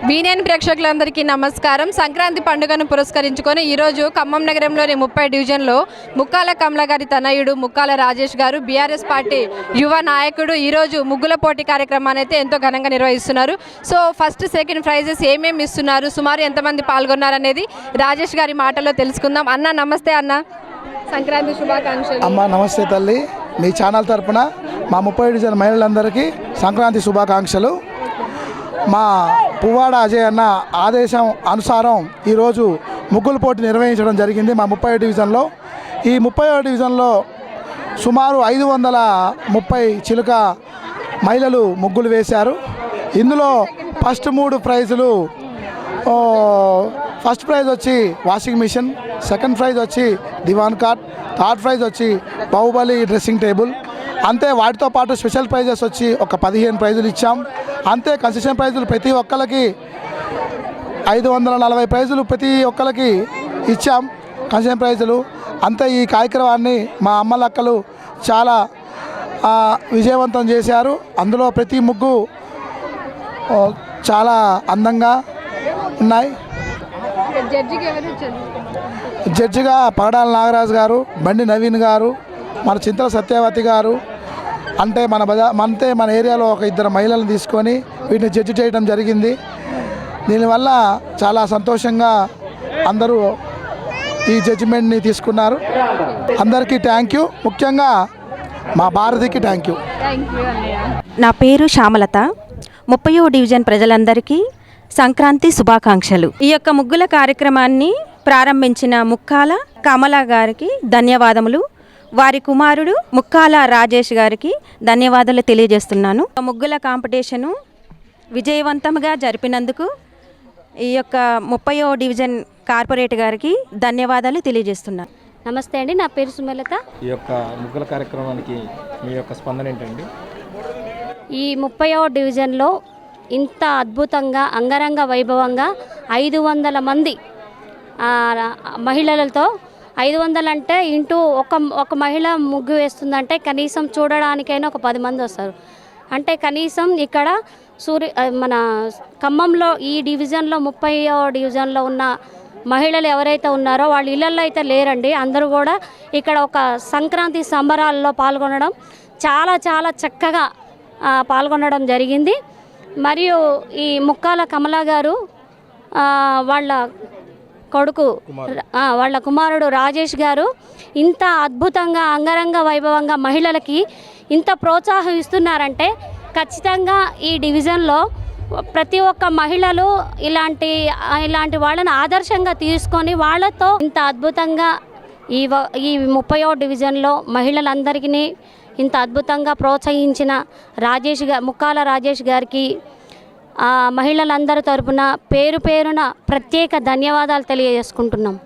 వీనేని ప్రేక్షకులందరికీ నమస్కారం. సంక్రాంతి పండుగను పురస్కరించుకొని ఈరోజు ఖమ్మం నగరంలోని 30 డివిజన్లో ముక్కాల కమల గారి తనయుడు ముక్కాల రాజేష్ గారు బీఆర్ఎస్ పార్టీ యువ నాయకుడు ఈరోజు ముగ్గుల పోటీ కార్యక్రమాన్ని అయితే ఎంతో ఘనంగా నిర్వహిస్తున్నారు. సో ఫస్ట్ సెకండ్ ప్రైజెస్ ఏమేమి ఇస్తున్నారు, సుమారు ఎంతమంది పాల్గొన్నారు అనేది రాజేష్ గారి మాటల్లో తెలుసుకుందాం. అన్న నమస్తే. అన్న సంక్రాంతి శుభాకాంక్షలు. అమ్మ నమస్తే తల్లి. మీ ఛానల్ తరపున మా 30 డివిజన్ మహిళలందరికీ సంక్రాంతి శుభాకాంక్షలు. మా పువ్వాడ అజయ్ అన్న ఆదేశం అనుసారం ఈరోజు ముగ్గుల పోటీ నిర్వహించడం జరిగింది మా 30 డివిజన్లో. ఈ 30 డివిజన్లో సుమారు 530 చిలుక మహిళలు ముగ్గులు వేశారు. ఇందులో ఫస్ట్ 3 ప్రైజులు, ఫస్ట్ ప్రైజ్ వచ్చి వాషింగ్ మిషన్, సెకండ్ ప్రైజ్ వచ్చి దివాన్ కాట్, థర్డ్ ప్రైజ్ వచ్చి బాహుబలి డ్రెస్సింగ్ టేబుల్. అంతే, వాటితో పాటు స్పెషల్ ప్రైజెస్ వచ్చి ఒక 15 ప్రైజులు ఇచ్చాం. అంతే, కన్సెషన్ ప్రైజులు ప్రతి ఒక్కరికి 540 ప్రైజులు ప్రతి ఒక్కరికి ఇచ్చాం కన్సెషన్ ప్రైజులు. అంతే, ఈ కార్యక్రమాన్ని మా అమ్మలక్కలు చాలా విజయవంతం చేశారు. అందులో ప్రతి ముగ్గు చాలా అందంగా ఉన్నాయి. జడ్జిగా పగడాల నాగరాజు గారు, బండి నవీన్ గారు, మన చింతల సత్యవతి గారు, అంటే మన ఏరియాలో ఒక 2 మహిళలను తీసుకొని వీటిని జడ్జి చేయడం జరిగింది. దీనివల్ల చాలా సంతోషంగా అందరూ ఈ జడ్జిమెంట్ని తీసుకున్నారు. అందరికీ థ్యాంక్ యూ. ముఖ్యంగా మా భారతికి థ్యాంక్ యూ. నా పేరు శ్యామలత. 30వ డివిజన్ ప్రజలందరికీ సంక్రాంతి శుభాకాంక్షలు. ఈ యొక్క ముగ్గుల కార్యక్రమాన్ని ప్రారంభించిన ముక్కాల కమల గారికి ధన్యవాదములు. వారి కుమారుడు ముక్కాల రాజేష్ గారికి ధన్యవాదాలు తెలియజేస్తున్నాను. ముగ్గుల కాంపిటీషను విజయవంతంగా జరిపినందుకు ఈ యొక్క 30వ డివిజన్ కార్పొరేట్ గారికి ధన్యవాదాలు తెలియజేస్తున్నాను. నమస్తే అండి, నా పేరు సుమలత. ఈ యొక్క ముగ్గుల కార్యక్రమానికి మీ యొక్క స్పందన ఏంటండి? ఈ 30వ డివిజన్లో ఇంత అద్భుతంగా అంగరంగ వైభవంగా 500 మంది మహిళలతో, 500 అంటే ఇంటూ ఒక మహిళ ముగ్గు వేస్తుందంటే కనీసం చూడడానికైనా ఒక 10 మంది వస్తారు. అంటే కనీసం ఇక్కడ మన ఖమ్మంలో ఈ డివిజన్లో 30వ డివిజన్లో ఉన్న మహిళలు ఎవరైతే ఉన్నారో వాళ్ళ ఇళ్ళల్లో అయితే లేరండి. అందరూ కూడా ఇక్కడ ఒక సంక్రాంతి సంబరాల్లో పాల్గొనడం చాలా చాలా చక్కగా పాల్గొనడం జరిగింది. మరియు ఈ ముక్కాల కమల గారు వాళ్ళ కుమారుడు రాజేష్ గారు ఇంత అద్భుతంగా అంగరంగ వైభవంగా మహిళలకి ఇంత ప్రోత్సాహం ఇస్తున్నారంటే ఖచ్చితంగా ఈ డివిజన్లో ప్రతి ఒక్క మహిళలు ఇలాంటి వాళ్ళని ఆదర్శంగా తీసుకొని వాళ్ళతో ఇంత అద్భుతంగా ఈ 30వ డివిజన్లో మహిళలందరికీ ఇంత అద్భుతంగా ప్రోత్సహించిన ముక్కాల రాజేష్ గారికి మహిళలందరి తరపున పేరు పేరున ప్రత్యేక ధన్యవాదాలు తెలియజేసుకుంటున్నాం.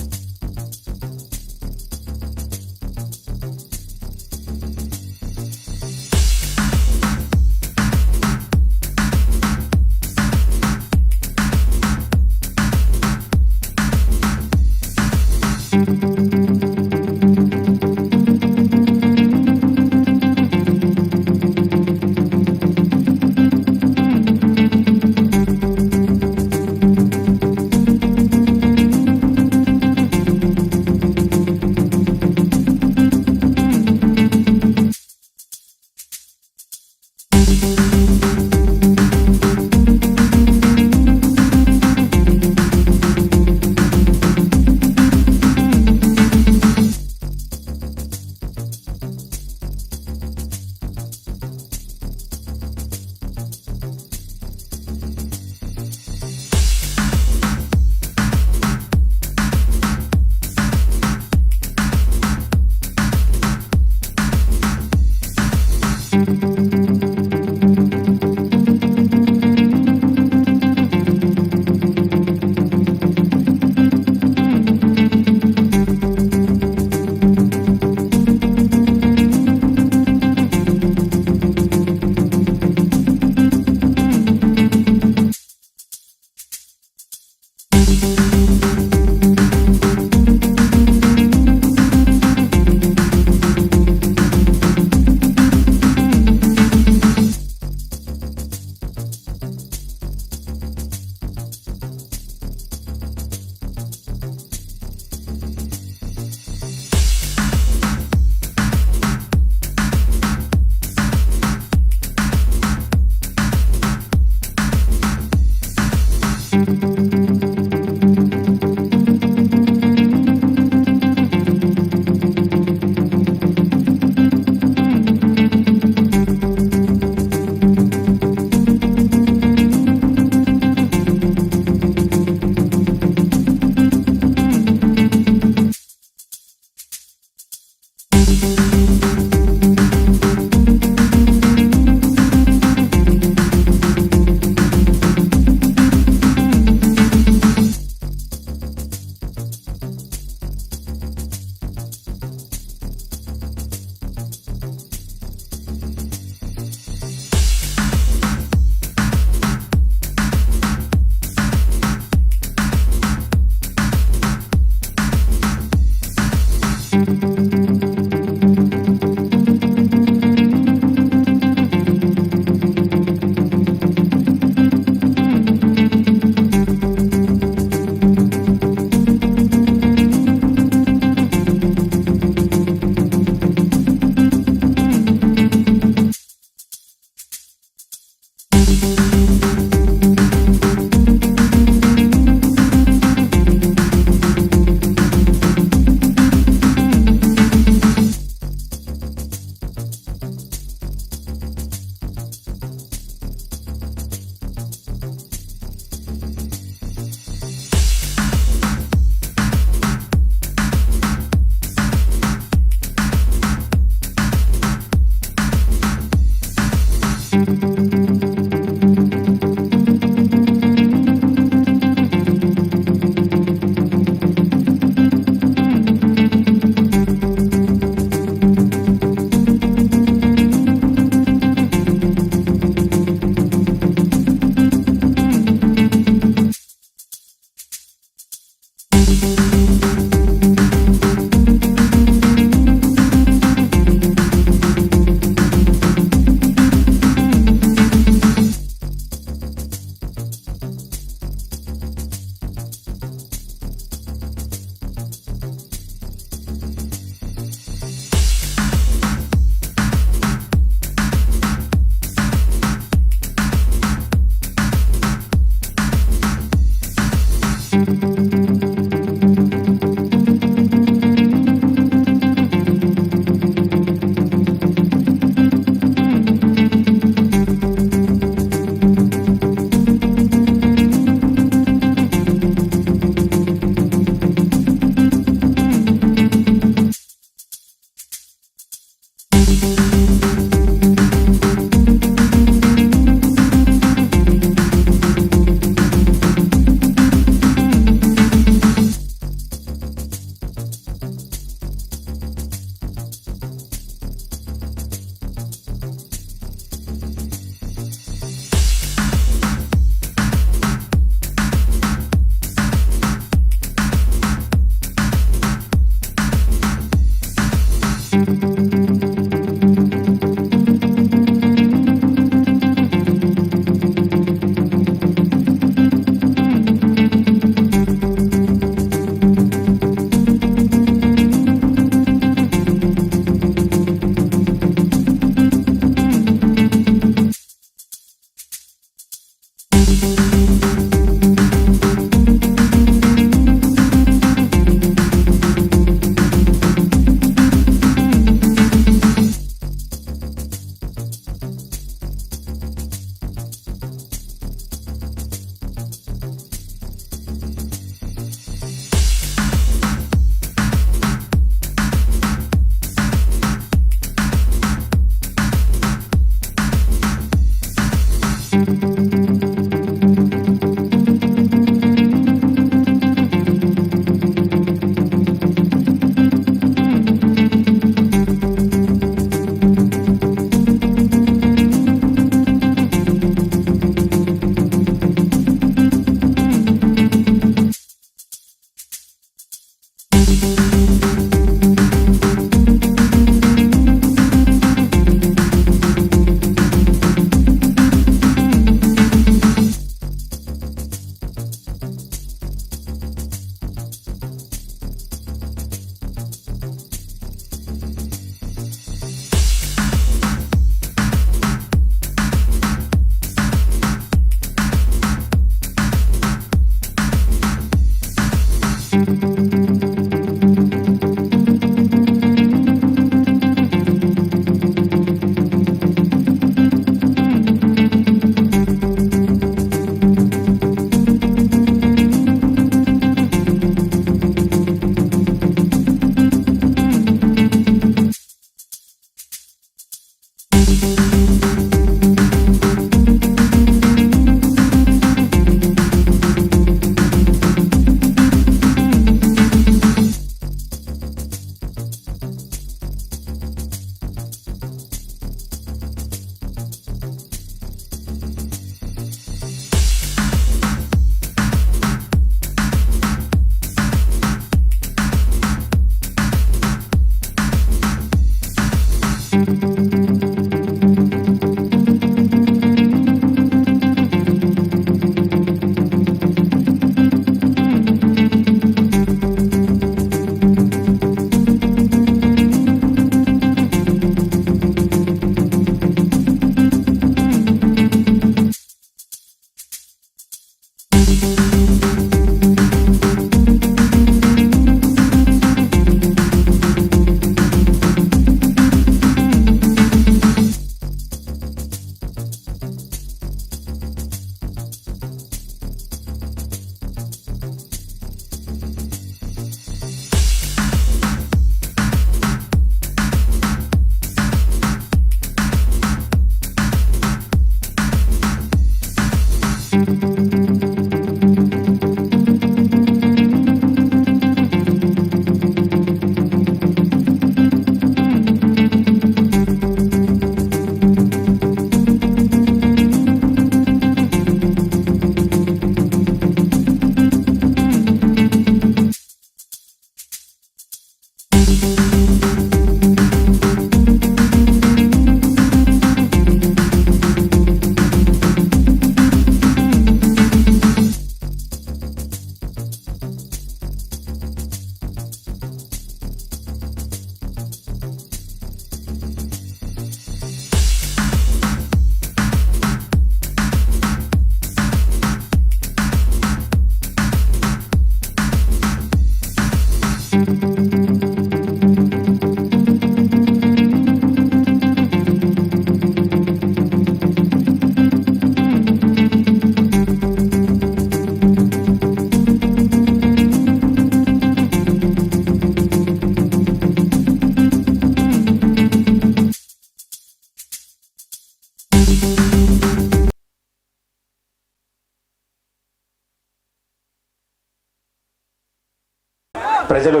ప్రజలు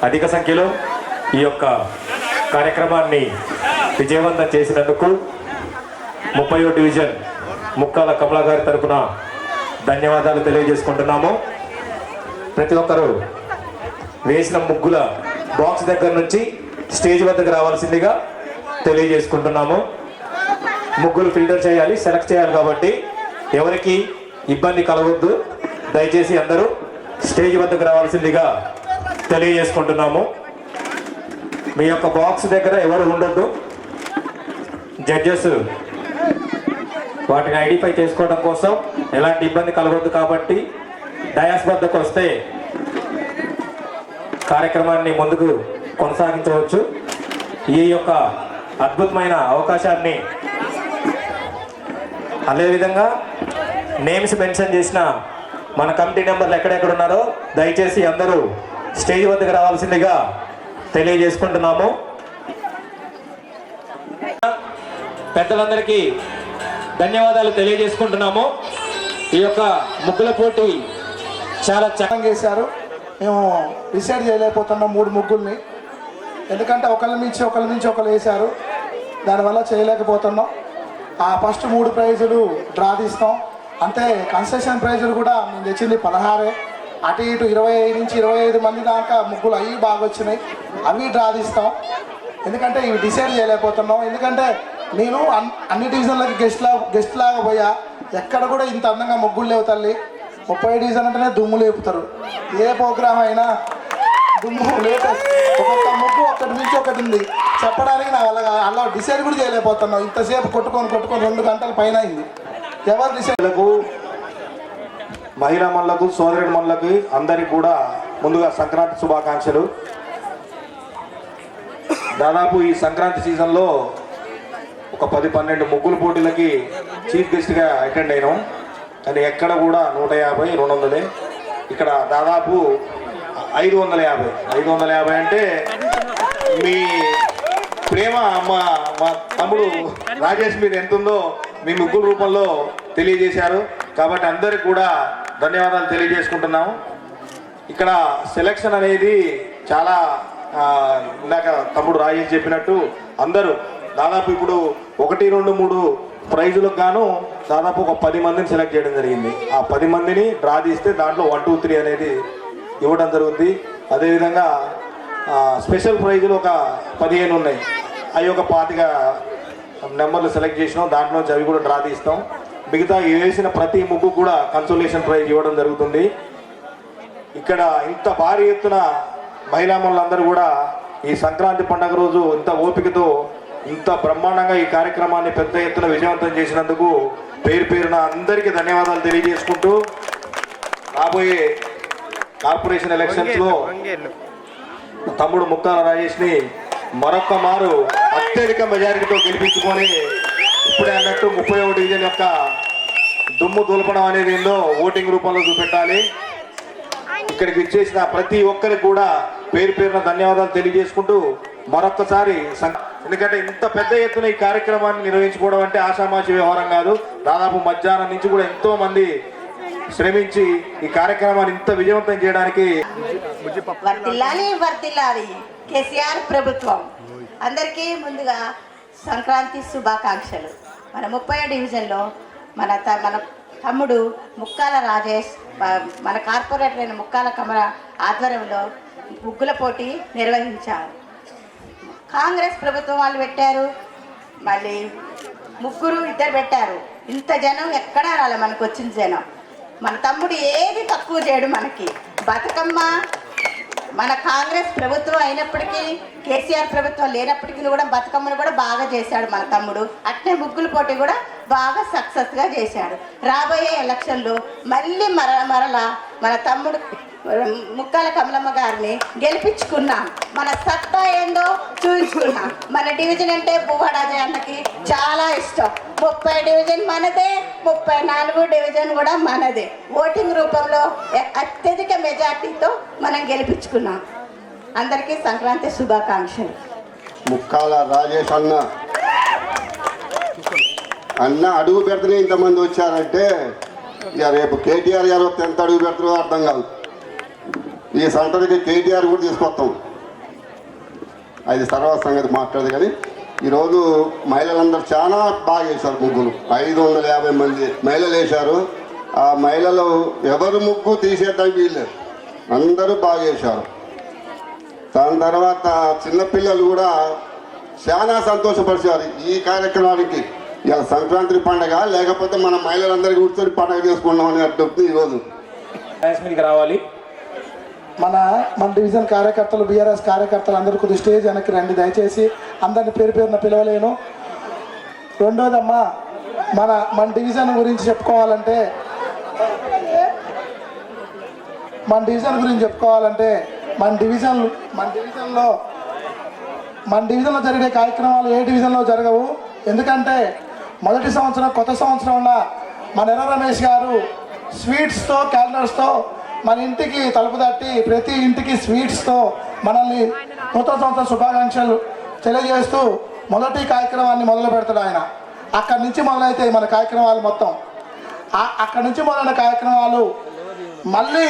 అధిక సంఖ్యలో ఈ యొక్క కార్యక్రమాన్ని విజయవంతం చేసినందుకు 30వ డివిజన్ ముక్కాల కమలా గారి తరపున ధన్యవాదాలు తెలియజేసుకుంటున్నాము. ప్రతి ఒక్కరూ వేసిన ముగ్గుల బాక్స్ దగ్గర నుంచి స్టేజ్ వద్దకు రావాల్సిందిగా తెలియజేసుకుంటున్నాము. ముగ్గులు ఫిల్టర్ చేయాలి, సెలెక్ట్ చేయాలి కాబట్టి ఎవరికి ఇబ్బంది కలగొద్దు. దయచేసి అందరూ స్టేజ్ వద్దకు రావాల్సిందిగా తెలియజేసుకుంటున్నాము. మీ యొక్క బాక్స్ దగ్గర ఎవరు ఉండొద్దు. జడ్జెస్ వాటిని ఐడెంటిఫై చేసుకోవడం కోసం ఎలాంటి ఇబ్బంది కలగొద్దు కాబట్టి డయాస్ వద్దకు వస్తే కార్యక్రమాన్ని ముందుకు కొనసాగించవచ్చు. ఈ యొక్క అద్భుతమైన అవకాశాన్ని అదేవిధంగా నేమ్స్ మెన్షన్ చేసిన మన కమిటీ మెంబర్లు ఎక్కడెక్కడ ఉన్నారో దయచేసి అందరూ స్టేజ్ వద్దకు రావాల్సిందిగా తెలియజేసుకుంటున్నాము. పెద్దలందరికీ ధన్యవాదాలు తెలియజేసుకుంటున్నాము. ఈ యొక్క ముగ్గుల పోటీ చాలా చక్కగా చేశారు. మేము డిసైడ్ చేయలేకపోతున్నాం 3 ముగ్గుల్ని, ఎందుకంటే ఒకళ్ళ మించి ఒకళ్ళు వేశారు. దానివల్ల చేయలేకపోతున్నాం. ఆ ఫస్ట్ 3 ప్రైజులు డ్రా తీస్తాం. అంతే. కన్సెషన్ ప్రైజులు కూడా మేము తెచ్చింది 16. అటు ఇటు 20 నుంచి 25 మంది దాకా ముగ్గులు అవి బాగా వచ్చినాయి. అవి డ్రా తీస్తాం. ఎందుకంటే ఇవి డిసైడ్ చేయలేకపోతున్నాం. ఎందుకంటే నేను అన్ని డివిజన్లకి గెస్ట్ లాగా పోయా. ఎక్కడ కూడా ఇంత అందంగా ముగ్గులు లేవు తల్లి. 30 డివిజన్ అంటేనే దుమ్ము లేపుతారు. ఏ ప్రోగ్రామ్ అయినా దుమ్ము లేపు. ఒక్కొక్క ముగ్గు ఒకటి నుంచి ఒకటి ఉంది. చెప్పడానికి నా వల్ల అలా డిసైడ్ కూడా చేయలేకపోతున్నాం. ఇంతసేపు కొట్టుకొని 2 గంటల పైన అయింది. ఎవరు డిసైడ్లకు మహిళా మనులకు సోదరుడి మనులకి అందరికీ కూడా ముందుగా సంక్రాంతి శుభాకాంక్షలు. దాదాపు ఈ సంక్రాంతి సీజన్లో ఒక 10-12 ముగ్గుల పోటీలకి చీఫ్ గెస్ట్గా అటెండ్ అయినాం. కానీ ఎక్కడ కూడా 150, 200. ఇక్కడ దాదాపు 550 అంటే మీ ప్రేమ మా తమ్ముడు రాజేష్ మీద ఎంత ఉందో మీ ముగ్గుల రూపంలో తెలియజేశారు. కాబట్టి అందరికి కూడా ధన్యవాదాలు తెలియజేసుకుంటున్నాము. ఇక్కడ సెలక్షన్ అనేది చాలా ఇందాక తమ్ముడు రాజేష్ చెప్పినట్టు అందరూ దాదాపు ఇప్పుడు 1, 2, 3 ప్రైజులకు గాను దాదాపు ఒక 10 మందిని సెలెక్ట్ చేయడం జరిగింది. ఆ 10 మందిని డ్రా తీస్తే దాంట్లో 1, 2, 3 అనేది ఇవ్వడం జరుగుతుంది. అదేవిధంగా స్పెషల్ ప్రైజులు ఒక 15 ఉన్నాయి. అవి ఒక 25 నెంబర్లు సెలెక్ట్ చేసినాం. దాంట్లో అవి కూడా డ్రా తీస్తాం. మిగతా వేసిన ప్రతి ముగ్గు కూడా కన్సోలేషన్ ప్రైజ్ ఇవ్వడం జరుగుతుంది. ఇక్కడ ఇంత భారీ ఎత్తున మహిళా మనులందరూ కూడా ఈ సంక్రాంతి పండుగ రోజు ఇంత ఓపికతో ఇంత బ్రహ్మాండంగా ఈ కార్యక్రమాన్ని పెద్ద ఎత్తున విజయవంతం చేసినందుకు పేరున అందరికీ ధన్యవాదాలు తెలియజేసుకుంటూ రాబోయే కార్పొరేషన్ ఎలక్షన్స్లో తమ్ముడు ముక్కాల రాజేష్ని మరొక్క మారు అత్యధిక మెజారిటీతో గెలిపించుకొని ఇప్పుడే అన్నట్టు 30వ డివిజన్ యొక్క దుమ్ము దులపడం అనేది ఏందో ఓటింగ్ రూపంలో చూపెట్టాలి. ఇక్కడికి ఇచ్చేసిన ప్రతి ఒక్కరికి కూడా పేరున ధన్యవాదాలు తెలియజేసుకుంటూ మరొక్కసారి ఎందుకంటే ఇంత పెద్ద ఎత్తున ఈ కార్యక్రమాన్ని నిర్వహించుకోవడం అంటే ఆషామాషి వ్యవహారం కాదు. దాదాపు మధ్యాహ్నం నుంచి కూడా ఎంతో మంది శ్రమించి ఈ కార్యక్రమాన్ని ఇంత విజయవంతం చేయడానికి వర్తిల్లాలి కేసీఆర్ ప్రభుత్వం. అందరికీ ముందుగా సంక్రాంతి శుభాకాంక్షలు. మన 30వ డివిజన్లో మన తమ్ముడు ముక్కాల రాజేష్, మన కార్పొరేటర్ అయిన ముక్కాల కమల ఆధ్వర్యంలో ముగ్గుల పోటీ నిర్వహించారు. కాంగ్రెస్ ప్రభుత్వం వాళ్ళు పెట్టారు, మళ్ళీ 2 పెట్టారు. ఇంత జనం ఎక్కడా రాలే. మనకు వచ్చిన జనం. మన తమ్ముడు ఏది తక్కువ చేయడు. మనకి బతుకమ్మ మన కాంగ్రెస్ ప్రభుత్వం అయినప్పటికీ, కేసీఆర్ ప్రభుత్వం లేనప్పటికీ కూడా బతుకమ్మను కూడా బాగా చేశాడు మన తమ్ముడు. అట్నే ముగ్గుల పోటీ కూడా బాగా సక్సెస్గా చేశాడు. రాబోయే ఎలక్షన్లో మళ్ళీ మరలా మన తమ్ముడు ముక్కాల కమలమ్మ గారిని గెలిపించుకున్నాం. మన సత్తా ఏందో చూపించుకున్నాం. మన డివిజన్ అంటే పువ్వాడ అజయ్ అన్నకి చాలా ఇష్టం. 30 డివిజన్ మనదే, 34 డివిజన్ కూడా మనదే. ఓటింగ్ రూపంలో అత్యధిక మెజార్టీతో మనం గెలిపించుకున్నాం. అందరికీ సంక్రాంతి శుభాకాంక్షలు. ముక్కాల రాజేష్ అన్న అడుగు పెడితేనే ఇంతమంది వచ్చారంటే ఇక రేపు కేటీఆర్ గారు ఎంత అడుగు పెడతారో అర్థం కాదు. ఈ సెంటర్కి కేటీఆర్ కూడా తీసుకొస్తాం. అది తర్వాత సంగతి మాట్లాడదు. కానీ ఈరోజు మహిళలందరూ చాలా బాగా వేశారు ముగ్గులు. 550 మంది మహిళలు వేశారు. ఆ మహిళలు ఎవరు ముగ్గు తీసేయడానికి వీల్లేదు, అందరూ బాగా వేశారు. దాని తర్వాత చిన్నపిల్లలు కూడా చాలా సంతోషపరిచారు ఈ కార్యక్రమానికి. ఇలా సంక్రాంతి పండగ లేకపోతే మన మహిళలందరికీ కూర్చొని పండగ చేసుకున్నామని అర్థం ఈరోజు. రావాలి. మన డివిజన్ కార్యకర్తలు, బీఆర్ఎస్ కార్యకర్తలు అందరూ కొద్ది స్టేజ్ వెనక్కి రండి దయచేసి. అందరిని పేరున పిలవలేను. రెండోదమ్మా, మన డివిజన్ గురించి చెప్పుకోవాలంటే మన డివిజన్లో జరిగే కార్యక్రమాలు ఏ డివిజన్లో జరగవు. ఎందుకంటే మొదటి సంవత్సరం కొత్త సంవత్సరంలో మన ఎర్ర రమేష్ గారు స్వీట్స్తో క్యాలెండర్స్తో మన ఇంటికి తలుపు తట్టి ప్రతి ఇంటికి స్వీట్స్తో మనల్ని నూతన సంవత్సర శుభాకాంక్షలు తెలియజేస్తూ మొదటి కార్యక్రమాన్ని మొదలు పెడతాడు ఆయన. అక్కడి నుంచి మొదలైతాయి మన కార్యక్రమాలు మొత్తం. అక్కడి నుంచి మొదలైన కార్యక్రమాలు మళ్ళీ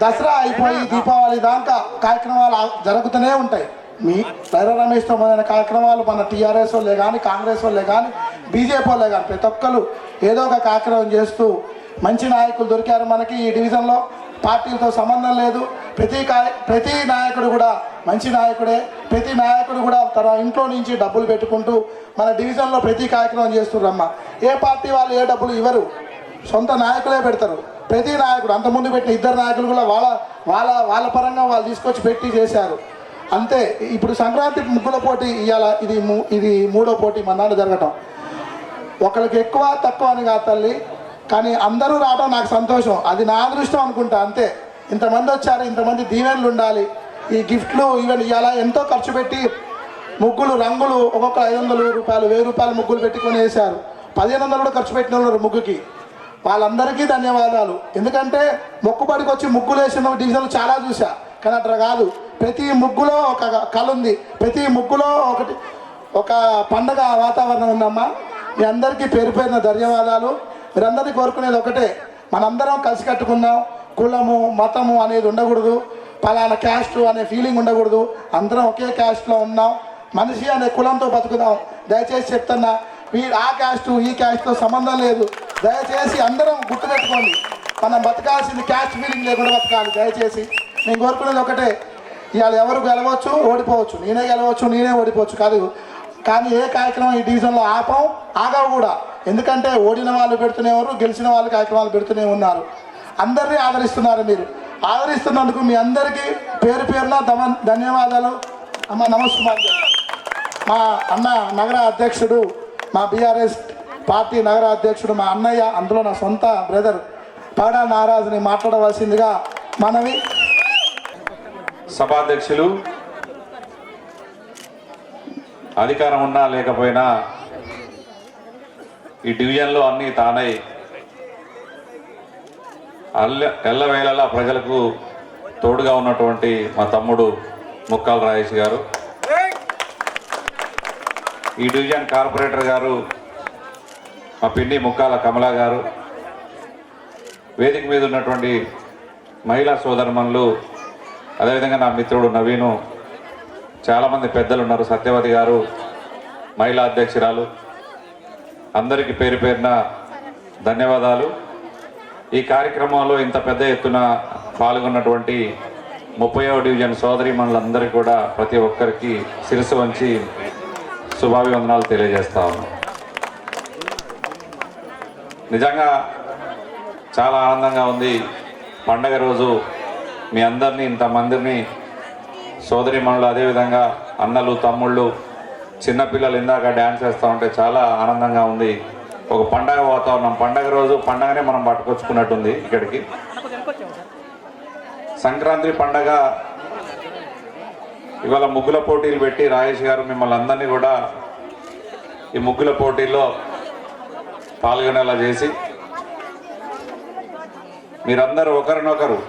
దసరా అయిపోయి దీపావళి దాకా కార్యక్రమాలు జరుగుతూనే ఉంటాయి. మీ ఎర్ర రమేష్తో మొదలైన కార్యక్రమాలు మన టీఆర్ఎస్ వాళ్ళే కానీ, కాంగ్రెస్ వాళ్ళే కానీ, బీజేపీ వాళ్ళే కానీ ప్రతి ఒక్కరు ఏదో ఒక కార్యక్రమం చేస్తూ మంచి నాయకులు దొరికారు మనకి ఈ డివిజన్లో. పార్టీలతో సంబంధం లేదు. ప్రతి నాయకుడు కూడా మంచి నాయకుడే. ప్రతి నాయకుడు కూడా తన ఇంట్లో నుంచి డబ్బులు పెట్టుకుంటూ మన డివిజన్లో ప్రతి కార్యక్రమం చేస్తున్నారమ్మా. ఏ పార్టీ వాళ్ళు ఏ డబ్బులు ఇవ్వరు, సొంత నాయకులే పెడతారు. ప్రతి నాయకుడు అంతకుముందు పెట్టిన 2 నాయకులు కూడా వాళ్ళ పరంగా వాళ్ళు తీసుకొచ్చి పెట్టి చేశారు అంతే. ఇప్పుడు సంక్రాంతి ముగ్గుల పోటీ ఇవాళ ఇది 3వ పోటీ మన నాన్న జరగటం. ఒకరికి ఎక్కువ తక్కువ అని కాదు తల్లి, కానీ అందరూ రావడం నాకు సంతోషం. అది నా అదృష్టం అనుకుంటా అంతే. ఇంతమంది వచ్చారు, ఇంతమంది దీవెనలు ఉండాలి. ఈ గిఫ్ట్లు ఈవెన్ ఇవాళ ఎంతో ఖర్చు పెట్టి ముగ్గులు రంగులు ఒక్కొక్క 500 రూపాయలు 1000 రూపాయలు ముగ్గులు పెట్టుకొని వేశారు. 1500 కూడా ఖర్చు పెట్టిన వాళ్ళు ముగ్గుకి. వాళ్ళందరికీ ధన్యవాదాలు. ఎందుకంటే మొక్కుబడికి వచ్చి ముగ్గులు వేసిన డివిజన్లు చాలా చూసా, కానీ అట్లా కాదు. ప్రతి ముగ్గులో ఒక కళ ఉంది, ప్రతి ముగ్గులో ఒక పండగ వాతావరణం ఉందమ్మా. మీ అందరికీ పేరున ధన్యవాదాలు. మీరందరినీ కోరుకునేది ఒకటే, మనందరం కలిసి కట్టుకుందాం. కులము మతము అనేది ఉండకూడదు, పలానా క్యాస్ట్ అనే ఫీలింగ్ ఉండకూడదు. అందరం ఒకే క్యాస్ట్లో ఉన్నాం, మనిషి అనే కులంతో బతుకుదాం. దయచేసి చెప్తున్నా, ఆ క్యాస్ట్ ఈ క్యాస్ట్తో సంబంధం లేదు. దయచేసి అందరం గుర్తుపెట్టుకోండి, మనం బతకాల్సింది క్యాస్ట్ ఫీలింగ్ లేకుండా బతకాలి. దయచేసి నేను కోరుకునేది ఒకటే, ఇవాళ ఎవరు గెలవచ్చు ఓడిపోవచ్చు, నేనే గెలవచ్చు నేనే ఓడిపోవచ్చు కాదు, కానీ ఏ కార్యక్రమం ఈ డివిజన్లో ఆగవు కూడా. ఎందుకంటే ఓడిన వాళ్ళు పెడుతూనేవారు, గెలిచిన వాళ్ళు కార్యక్రమాలు పెడుతూనే ఉన్నారు. అందరినీ ఆదరిస్తున్నారు. మీరు ఆదరిస్తున్నందుకు మీ అందరికీ పేరున ధన్యవాదాలు అమ్మ. నమస్కారం. మా అన్న నగర అధ్యక్షుడు, మా బీఆర్ఎస్ పార్టీ నగర అధ్యక్షుడు మా అన్నయ్య, అందులో నా సొంత బ్రదర్ పాడా నారాజుని మాట్లాడవలసిందిగా మనవి. సభాధ్యక్షులు, అధికారం ఉన్నా లేకపోయినా ఈ డివిజన్లో అన్నీ తానై ఎల్లవేళలా ప్రజలకు తోడుగా ఉన్నటువంటి మా తమ్ముడు ముక్కాల రాజేష్ గారు, ఈ డివిజన్ కార్పొరేటర్ గారు మా పిన్ని ముక్కాల కమలా గారు, వేదిక మీద ఉన్నటువంటి మహిళా సోదరమణులు, అదేవిధంగా నా మిత్రుడు నవీను, చాలామంది పెద్దలు ఉన్నారు, సత్యవతి గారు మహిళా అధ్యక్షురాలు, అందరికీ పేరున ధన్యవాదాలు. ఈ కార్యక్రమంలో ఇంత పెద్ద ఎత్తున పాల్గొన్నటువంటి 30వ డివిజన్ సోదరీమణులందరికీ కూడా ప్రతి ఒక్కరికి శిరస్సు వంచి శుభాభివందనాలు తెలియజేస్తా ఉన్నాం. నిజంగా చాలా ఆనందంగా ఉంది. పండగ రోజు మీ అందరినీ, ఇంతమందిని సోదరీమణులు, అదేవిధంగా అన్నలు తమ్ముళ్ళు చిన్నపిల్లలు ఇందాక డ్యాన్స్ వేస్తూ ఉంటే చాలా ఆనందంగా ఉంది. ఒక పండగ వాతావరణం, పండగ రోజు పండగనే మనం పట్టుకొచ్చుకున్నట్టుంది ఇక్కడికి. సంక్రాంతి పండగ ఇవాళ ముగ్గుల పోటీలు పెట్టి రాజేష్ గారు మిమ్మల్ని అందరినీ కూడా ఈ ముగ్గుల పోటీల్లో పాల్గొనేలా చేసి మీరందరూ ఒకరినొకరు,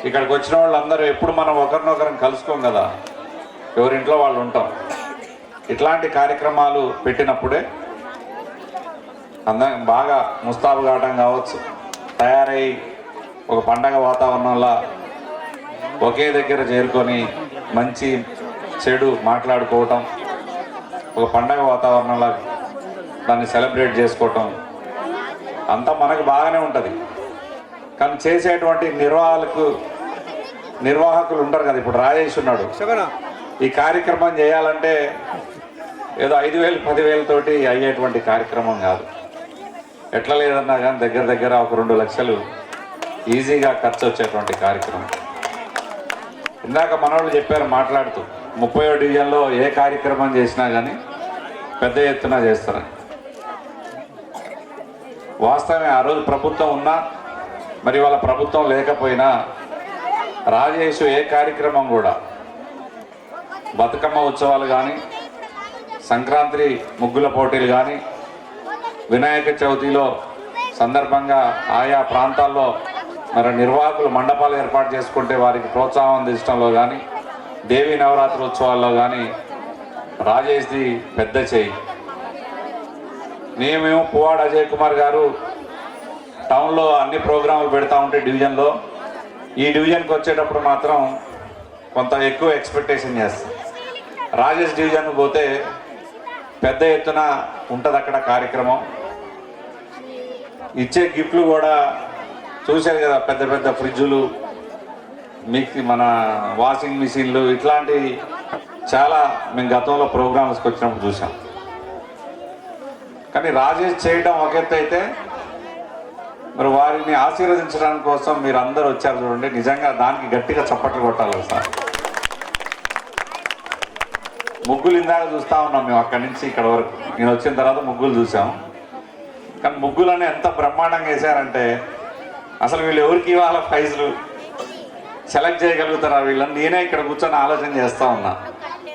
ఇక్కడికి వచ్చిన వాళ్ళందరూ ఎప్పుడు మనం ఒకరినొకరం కలుసుకోం కదా, ఎవరింట్లో వాళ్ళు ఉంటాం. ఇట్లాంటి కార్యక్రమాలు పెట్టినప్పుడే అందరం బాగా ముస్తాబు కావడం కావచ్చు, తయారై ఒక పండగ వాతావరణంలో ఒకే దగ్గర చేరుకొని మంచి చెడు మాట్లాడుకోవటం, ఒక పండగ వాతావరణంలో దాన్ని సెలబ్రేట్ చేసుకోవటం అంతా మనకు బాగానే ఉంటుంది. కానీ చేసేటువంటి నిర్వాహకులు ఉంటారు కదా. ఇప్పుడు రాజేష్ ఉన్నాడు, ఈ కార్యక్రమం చేయాలంటే ఏదో 5,000 10,000 తోటి అయ్యేటువంటి కార్యక్రమం కాదు. ఎట్లా లేదన్నా కానీ దగ్గర ఒక 2 లక్షలు ఈజీగా ఖర్చు వచ్చేటువంటి కార్యక్రమం. ఇందాక మనోళ్ళు చెప్పారు మాట్లాడుతూ, 30వ డివిజన్లో ఏ కార్యక్రమం చేసినా కానీ పెద్ద ఎత్తున చేస్తారు. వాస్తవమే, ఆ రోజు ప్రభుత్వం ఉన్నా మరి వాళ్ళ ప్రభుత్వం లేకపోయినా రాజేష్ ఏ కార్యక్రమం కూడా, బతుకమ్మ ఉత్సవాలు కానీ, సంక్రాంతి ముగ్గుల పోటీలు కానీ, వినాయక చవితిలో సందర్భంగా ఆయా ప్రాంతాల్లో మరి నిర్వాహకులు మండపాలు ఏర్పాటు చేసుకుంటే వారికి ప్రోత్సాహం అందించడంలో కానీ, దేవీ నవరాత్రి ఉత్సవాల్లో కానీ రాజేష్ది పెద్ద చేయి. మేమేమో పువ్వాడ అజయ్ కుమార్ గారు టౌన్లో అన్ని ప్రోగ్రాములు పెడతా ఉంటే డివిజన్లో, ఈ డివిజన్కి వచ్చేటప్పుడు మాత్రం కొంత ఎక్కువ ఎక్స్పెక్టేషన్ చేస్తాం. రాజేష్ డివిజన్ పోతే పెద్ద ఎత్తున ఉంటుంది అక్కడ కార్యక్రమం. ఇచ్చే గిఫ్ట్లు కూడా చూశారు కదా, పెద్ద పెద్ద ఫ్రిడ్జులు, మన వాషింగ్ మిషన్లు, ఇట్లాంటివి చాలా మేము గతంలో ప్రోగ్రామ్స్కి వచ్చినప్పుడు చూసాం. కానీ రాజేష్ చేయడం ఒక ఎత్తు అయితే, మరి వారిని ఆశీర్వదించడానికి కోసం మీరు అందరూ వచ్చారు చూడండి, నిజంగా దానికి గట్టిగా చప్పట్లు కొట్టాలి సార్. ముగ్గులు ఇందాక చూస్తూ ఉన్నాం మేము అక్కడి నుంచి ఇక్కడ వరకు. నేను వచ్చిన తర్వాత ముగ్గులు చూసాం. కానీ ముగ్గులని ఎంత బ్రహ్మాండంగా వేశారంటే అసలు వీళ్ళు ఎవరికి ఇవాళ ప్రైజులు సెలెక్ట్ చేయగలుగుతారా వీళ్ళని నేనే ఇక్కడ కూర్చొని ఆలోచన చేస్తూ ఉన్నా.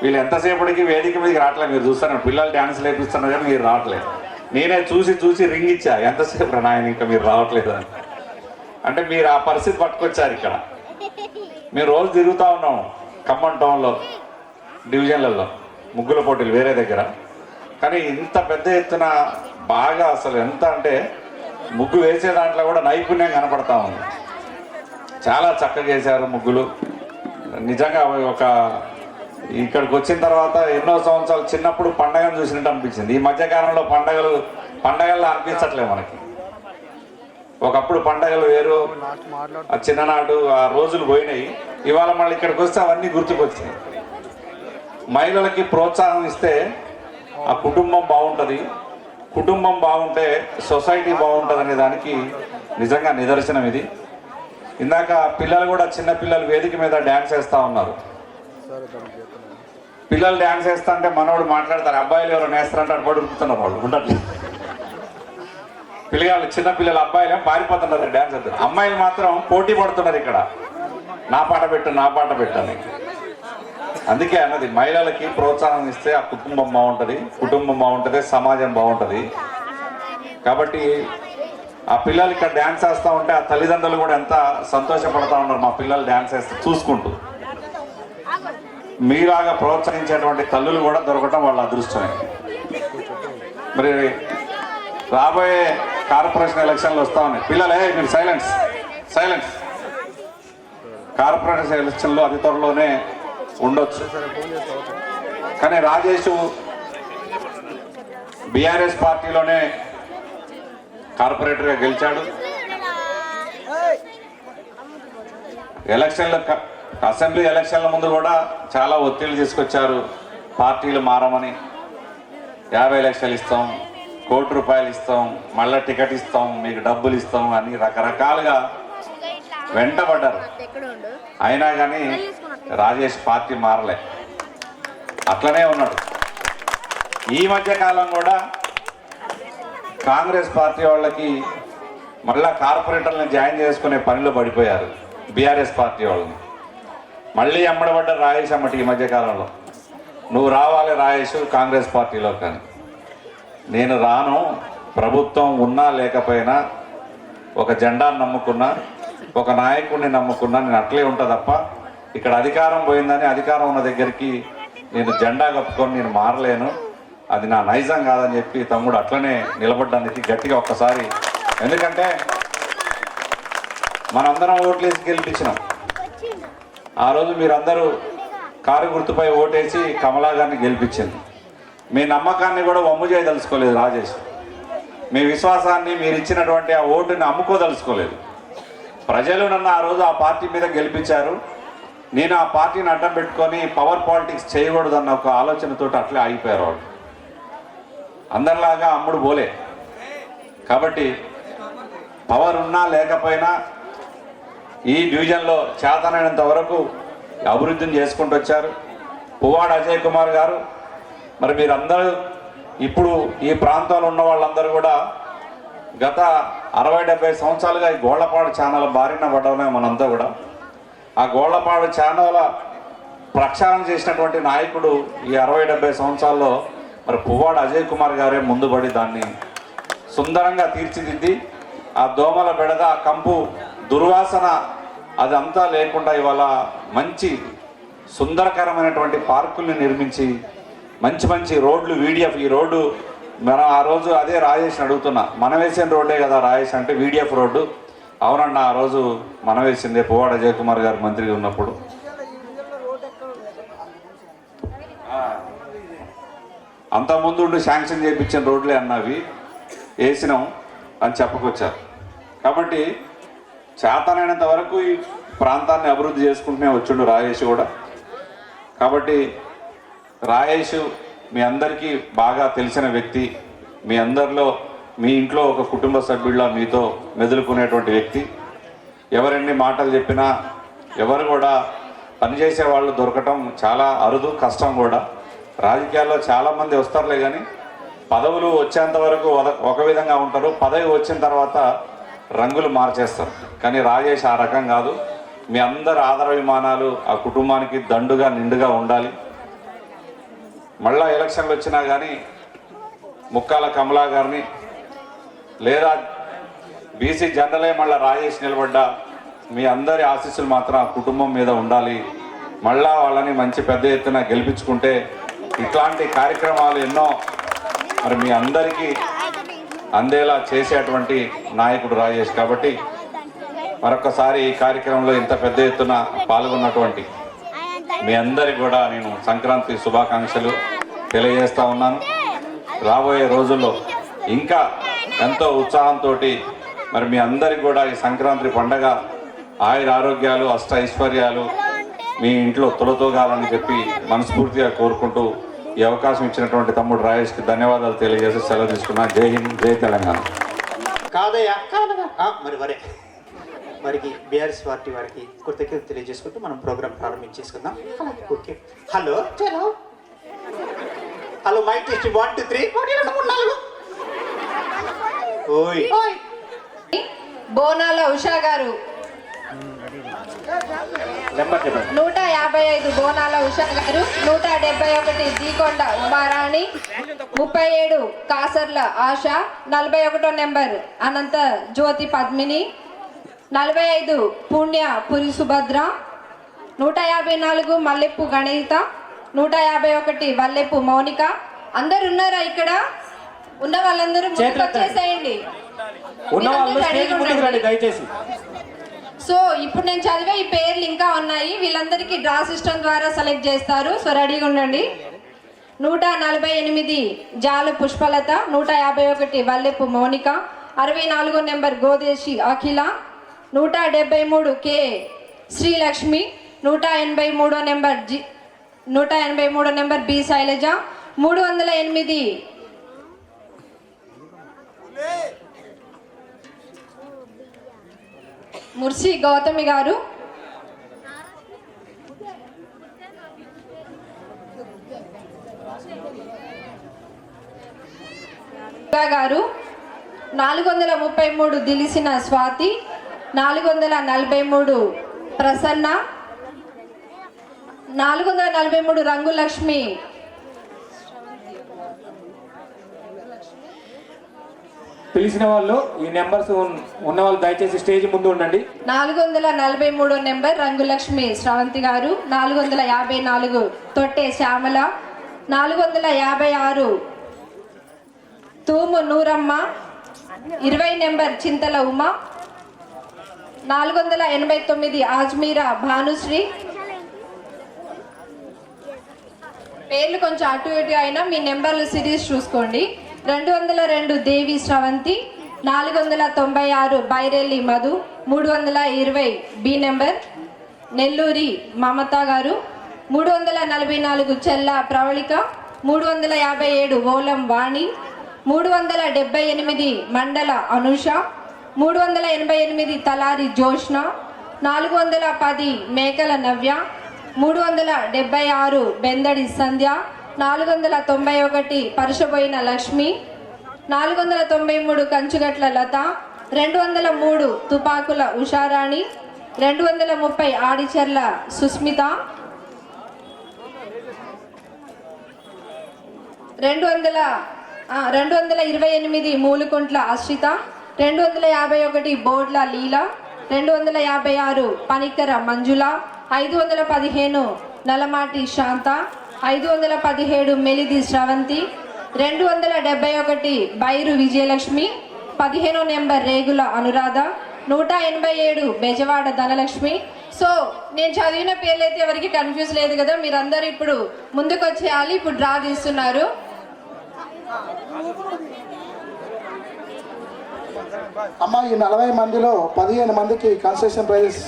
వీళ్ళు ఎంతసేపటికి వేదిక మీదకి రావట్లేదు. మీరు చూస్తారు పిల్లలు డ్యాన్స్ లేపిస్తున్నారు కానీ మీరు రావట్లేదు. నేనే చూసి రింగ్ ఇచ్చా, ఎంతసేపు నాయన ఇంకా మీరు రావట్లేదు అని. అంటే మీరు ఆ పరిస్థితి పట్టుకొచ్చారు. ఇక్కడ మేము రోజు తిరుగుతూ ఉన్నాం ఖమ్మం టౌన్లో డివిజన్లలో ముగ్గుల పోటీలు వేరే దగ్గర. కానీ ఇంత పెద్ద ఎత్తున బాగా అసలు ఎంత అంటే ముగ్గు వేసే దాంట్లో కూడా నైపుణ్యం కనపడతా ఉంది. చాలా చక్కగా వేశారు ముగ్గులు. నిజంగా ఒక ఇక్కడికి వచ్చిన తర్వాత ఎన్నో సంవత్సరాలు చిన్నప్పుడు పండగను చూసినట్టు అనిపించింది. ఈ మధ్యకాలంలో పండగల్లో అనిపించట్లే మనకి. ఒకప్పుడు పండగలు వేరు, ఆ చిన్ననాడు ఆ రోజులు పోయినాయి. ఇవాళ మళ్ళీ ఇక్కడికి వస్తే అవన్నీ గుర్తుకొచ్చినాయి. మహిళలకి ప్రోత్సాహం ఇస్తే ఆ కుటుంబం బాగుంటుంది, కుటుంబం బాగుంటే సొసైటీ బాగుంటుంది అనే దానికి నిజంగా నిదర్శనం ఇది. ఇందాక పిల్లలు కూడా, చిన్న పిల్లలు వేదిక మీద డ్యాన్స్ వేస్తూ ఉన్నారు. పిల్లలు డ్యాన్స్ వేస్తా అంటే మనోడు మాట్లాడతారు, అబ్బాయిలు ఎవరు నేస్తారంటే అటు పడి ఉరుకుతున్నారు వాళ్ళు ఉండట్లేదు. పిల్లగాళ్ళు చిన్నపిల్లలు అబ్బాయిలు పారిపోతున్నారు డ్యాన్స్ అంటే, అమ్మాయిలు మాత్రం పోటీ పడుతున్నారు ఇక్కడ, నా పాట పెట్టని. అందుకే అన్నది, మహిళలకి ప్రోత్సాహం ఇస్తే ఆ కుటుంబం బాగుంటుంది, సమాజం బాగుంటుంది. కాబట్టి ఆ పిల్లలు ఇక్కడ డ్యాన్స్ వేస్తూ ఉంటే ఆ తల్లిదండ్రులు కూడా ఎంత సంతోషపడతా ఉన్నారు మా పిల్లలు డ్యాన్స్ వేస్తే చూసుకుంటూ. మీలాగా ప్రోత్సహించేటువంటి తల్లులు కూడా దొరకటం వాళ్ళ అదృష్టమే. మరి రాబోయే కార్పొరేషన్ ఎలక్షన్లు వస్తూ ఉన్నాయి. పిల్లలే మీరు సైలెన్స్. కార్పొరేషన్ ఎలక్షన్లో అతి త్వరలోనే ఉండొచ్చు. కానీ రాజేష్ బీఆర్ఎస్ పార్టీలోనే కార్పొరేటర్గా గెలిచాడు. అసెంబ్లీ ఎలక్షన్ల ముందు కూడా చాలా ఒత్తిళ్లు తీసుకొచ్చారు. పార్టీలు మారమని, 50 లక్షలు ఇస్తాం, ₹1,00,00,000 ఇస్తాం, మళ్ళీ టికెట్ ఇస్తాం, మీకు డబ్బులు ఇస్తాం అని రకరకాలుగా వెంటబడ్డారు. అయినా కానీ రాజేష్ పార్టీ మారలే, అట్లనే ఉన్నాడు. ఈ మధ్య కాలం కూడా కాంగ్రెస్ పార్టీ వాళ్ళకి మళ్ళా కార్పొరేటర్లను జాయిన్ చేసుకునే పనిలో పడిపోయారు బీఆర్ఎస్ పార్టీ వాళ్ళని. మళ్ళీ అమ్మడబడ్డారు రాజేష్ అమ్మటి ఈ మధ్యకాలంలో. నువ్వు రావాలి రాజేష్ కాంగ్రెస్ పార్టీలో. కానీ నేను రాను, ప్రభుత్వం ఉన్నా లేకపోయినా ఒక జెండాను నమ్ముకున్నా, ఒక నాయకుడిని నమ్ముకున్నా, నేను అట్లే ఉంటా తప్ప ఇక్కడ అధికారం పోయిందని అధికారం ఉన్న దగ్గరికి నేను జెండా కప్పుకొని నేను మారలేను, అది నా నైజం కాదని చెప్పి తమ్ముడు అట్లనే నిలబడ్డానికి గట్టిగా ఒక్కసారి. ఎందుకంటే మనందరం ఓట్లేసి గెలిపించినాం. ఆ రోజు మీరందరూ కారు గుర్తుపై ఓటేసి కమలా గారిని గెలిపించింది. మీ నమ్మకాన్ని కూడా వమ్ము చేయదలుచుకోలేదు రాజేష్. మీ విశ్వాసాన్ని, మీరు ఇచ్చినటువంటి ఆ ఓటుని అమ్ముకోదలుచుకోలేదు. ప్రజలు నన్ను ఆ రోజు ఆ పార్టీ మీద గెలిపించారు. నేను ఆ పార్టీని అడ్డం పెట్టుకొని పవర్ పాలిటిక్స్ చేయకూడదన్న ఒక ఆలోచనతో అట్లే ఆగిపోయారు వాళ్ళు. అందరిలాగా అమ్ముడు పోలే. కాబట్టి పవర్ ఉన్నా లేకపోయినా ఈ డివిజన్లో చేతనైనంత వరకు అభివృద్ధిని చేసుకుంటూ వచ్చారు. పువ్వాడ అజయ్ కుమార్ గారు, మరి మీరందరూ ఇప్పుడు ఈ ప్రాంతంలో ఉన్న వాళ్ళందరూ కూడా గత 60-70 సంవత్సరాలుగా ఈ గోళ్లపాడు ఛానల్ బారిన పడడమే మనంతా కూడా. ఆ గోళ్లపాడు ఛానల్ ప్రక్షాళన చేసినటువంటి నాయకుడు ఈ 60-70 సంవత్సరాల్లో మరి పువ్వాడ అజయ్ కుమార్ గారే ముందుబడి దాన్ని సుందరంగా తీర్చిదిద్ది ఆ దోమల బెడద, ఆ కంపు, దుర్వాసన అదంతా లేకుండా ఇవాళ మంచి సుందరకరమైనటువంటి పార్కుల్ని నిర్మించి మంచి మంచి రోడ్లు, వీడిఎఫ్ ఈ రోడ్డు మనం ఆ రోజు అదే రాజేష్ని అడుగుతున్నా, మనం వేసిన రోడ్డే కదా రాజేష్ అంటే, వీడిఎఫ్ రోడ్డు. అవునన్న, ఆ రోజు మనం వేసిందే పువ్వాడ అజయ్ కుమార్ గారు మంత్రిగా ఉన్నప్పుడు. అంతకుముందు శాంక్షన్ చేయించిన రోడ్లే అన్నవి వేసినాం అని చెప్పుకొచ్చారు. కాబట్టి చేతనైనంత వరకు ఈ ప్రాంతాన్ని అభివృద్ధి చేసుకుంటూనే వచ్చిండు రాజేష్ కూడా. కాబట్టి రాజేష్ మీ అందరికీ బాగా తెలిసిన వ్యక్తి. మీ అందరిలో, మీ ఇంట్లో ఒక కుటుంబ సభ్యుల్లా మీతో మెదులుకునేటువంటి వ్యక్తి. ఎవరెన్ని మాటలు చెప్పినా ఎవరు కూడా పనిచేసే వాళ్ళు దొరకటం చాలా అరుదు, కష్టం కూడా. రాజకీయాల్లో చాలామంది వస్తారులే, కానీ పదవులు వచ్చేంత వరకు ఒక విధంగా ఉంటారు, పదవి వచ్చిన తర్వాత రంగులు మార్చేస్తారు. కానీ రాజేష్ ఆ రకం కాదు. మీ అందరి ఆదరాభిమానాలు ఆ కుటుంబానికి దండుగా నిండుగా ఉండాలి. మళ్ళా ఎలక్షన్లు వచ్చినా కానీ ముక్కాల కమలా గారిని లేదా బీసీ జనరలే మళ్ళీ రాజేష్ నిలబడ్డా మీ అందరి ఆశీస్సులు మాత్రం ఆ కుటుంబం మీద ఉండాలి. మళ్ళా వాళ్ళని మంచి పెద్ద ఎత్తున గెలిపించుకుంటే ఇట్లాంటి కార్యక్రమాలు ఎన్నో మరి మీ అందరికీ అందేలా చేసేటువంటి నాయకుడు రాజేష్. కాబట్టి మరొకసారి ఈ కార్యక్రమంలో ఇంత పెద్ద ఎత్తున పాల్గొన్నటువంటి మీ అందరికి కూడా నేను సంక్రాంతి శుభాకాంక్షలు తెలియజేస్తా ఉన్నాను. రాబోయే రోజుల్లో ఇంకా ఎంతో ఉత్సాహంతో మరి మీ అందరికి కూడా ఈ సంక్రాంతి పండగ ఆయుర ఆరోగ్యాలు, అష్ట ఐశ్వర్యాలు మీ ఇంట్లో తొలతోగాలని చెప్పి మనస్ఫూర్తిగా కోరుకుంటూ ఈ అవకాశం ఇచ్చినటువంటి తమ్ముడు రాజేష్కి ధన్యవాదాలు తెలియజేసి సెలవు తీసుకున్నా. జై హింద్, జై తెలంగాణ. కాదయ్యా మరికి బీఆర్ఎస్ పార్టీ వారికి కృతజ్ఞతలు తెలియజేసుకుంటూ మనం ప్రోగ్రామ్ ప్రారంభించేసుకుందాం. Okay, hello hello mike test 1 2 3 4 ఓయ్. బోనాల ఉషా గారు 155 బోనాల ఉషా గారు, 171 దీకొండ ఉమారాణి, 37 కాసర్ల ఆశ, 41 నెంబర్ అనంత జ్యోతి పద్మిని, 45 పుణ్య పురి సుభద్ర, 154 మల్లెప్పు గణిత, 151 వల్లెప్పు మౌనిక. అందరు ఉన్నారా? ఇక్కడ ఉన్న వాళ్ళందరూ చేసేయండి. దయచేసి. సో ఇప్పుడు నేను చదివే ఈ పేర్లు ఇంకా ఉన్నాయి, వీళ్ళందరికీ డ్రా సిస్టమ్ ద్వారా సెలెక్ట్ చేస్తారు. సో రెడీగా ఉండండి. 148 జాలు పుష్పలత, 151 వల్లెప్పు మౌనిక, 64 నెంబర్ గోదేశి అఖిల, 173 కే Srilakshmi, 183 number B Shailaja, 308 Mursi Gautami గారు, గారు 433 దిలిసిన స్వాతి, 443 ప్రసన్న, 443 రంగులక్ష్మి పిలిచిన వాళ్ళు, ఈ నెంబర్స్ ఉన్న వాళ్ళు దయచేసి స్టేజ్ ముందు ఉండండి. 443 నెంబర్ రంగులక్ష్మి శ్రవంతి గారు, 454 తొట్టె శ్యామల, 456 తూము నూరమ్మ, 20 నెంబర్ చింతల ఉమ, 489 ఆజ్మీరా భానుశ్రీ, పేర్లు కొంచెం అటు ఇటు అయినా మీ నెంబర్లు సిరీస్ చూసుకోండి. 202 దేవి శ్రవంతి, 496 బైరెల్లి మధు, 320 బి నెంబర్ నెల్లూరి మమత గారు, 344 చెల్ల ప్రవళిక, 357 ఓలం వాణి, 378 మండల అనుష, 388 తలారి జోష్న, 410 మేకల నవ్య, 376 బెందడి సంధ్య, 491 పరుషబోయిన లక్ష్మి, 493 కంచుగట్ల లత, 203 తుపాకుల ఉషారాణి, 230 ఆడిచెర్ల సుస్మిత, 228 మూలుకుంట్ల అశ్రిత, 251 బోడ్ల లీల, 256 పనికర మంజుల, 515 నలమాటి శాంత, 517 మెలిది శ్రవంతి, 271 బైరు విజయలక్ష్మి, 15 నెంబర్ రేగుల అనురాధ, 187 బెజవాడ ధనలక్ష్మి. సో నేను చదివిన పేర్లు అయితే ఎవరికి కన్ఫ్యూజ్ లేదు కదా, మీరందరూ ఇప్పుడు ముందుకు వచ్చేయాలి. ఇప్పుడు డ్రా తీస్తున్నారు. అమ్మ ఈ 40 మందిలో 15 మందికి కన్సెషన్ ప్రైజెస్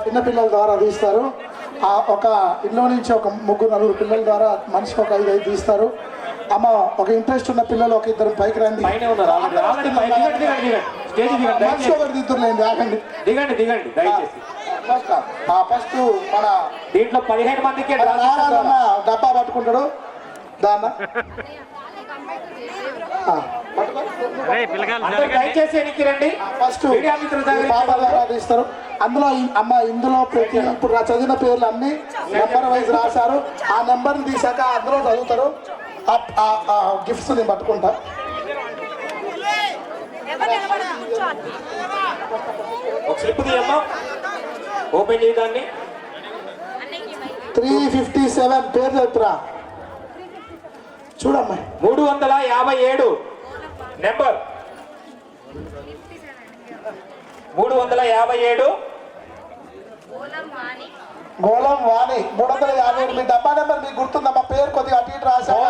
చిన్నపిల్లల ద్వారా తీస్తారు. ఒక ఇంట్లో నుంచి ఒక 3-4 పిల్లల ద్వారా మనిషికి ఒక 5 తీస్తారు. అమ్మ ఒక ఇంట్రెస్ట్ ఉన్న పిల్లలు ఒక 2 పైకి రండి. మనిషి ఒకటి తీద్దురులేండి, ఆగండి, దిగండి దయచేసి. ఫస్ట్ మన దీంట్లో 15 మందికి నారాయణ డబ్బా పట్టుకుంటాడు. దాన్న దయచేసి ఎనికి రండి. ఫస్ట్ పాప ద్వారా తీస్తారు. అందులో ఇందులో ప్రతి ఇప్పుడు చదివిన పేర్లు అన్ని నెంబర్ వైజ్ రాశారు. ఆ నెంబర్ని తీసాక అందులో చదువుతారు. గిఫ్ట్స్ నేను పట్టుకుంటా. ఒక స్లిప్ తీయమ్మా, ఓపెన్ చేయదాన్ని. 357 పేరు చెప్తురా చూడమ్మా. 357 నెంబర్, 357 గోళం వాణి 357. మీ డబ్బా నెంబర్ మీకు గుర్తుందమ్మా? పేరు కొద్దిగా అటు ఇటు రాశారు.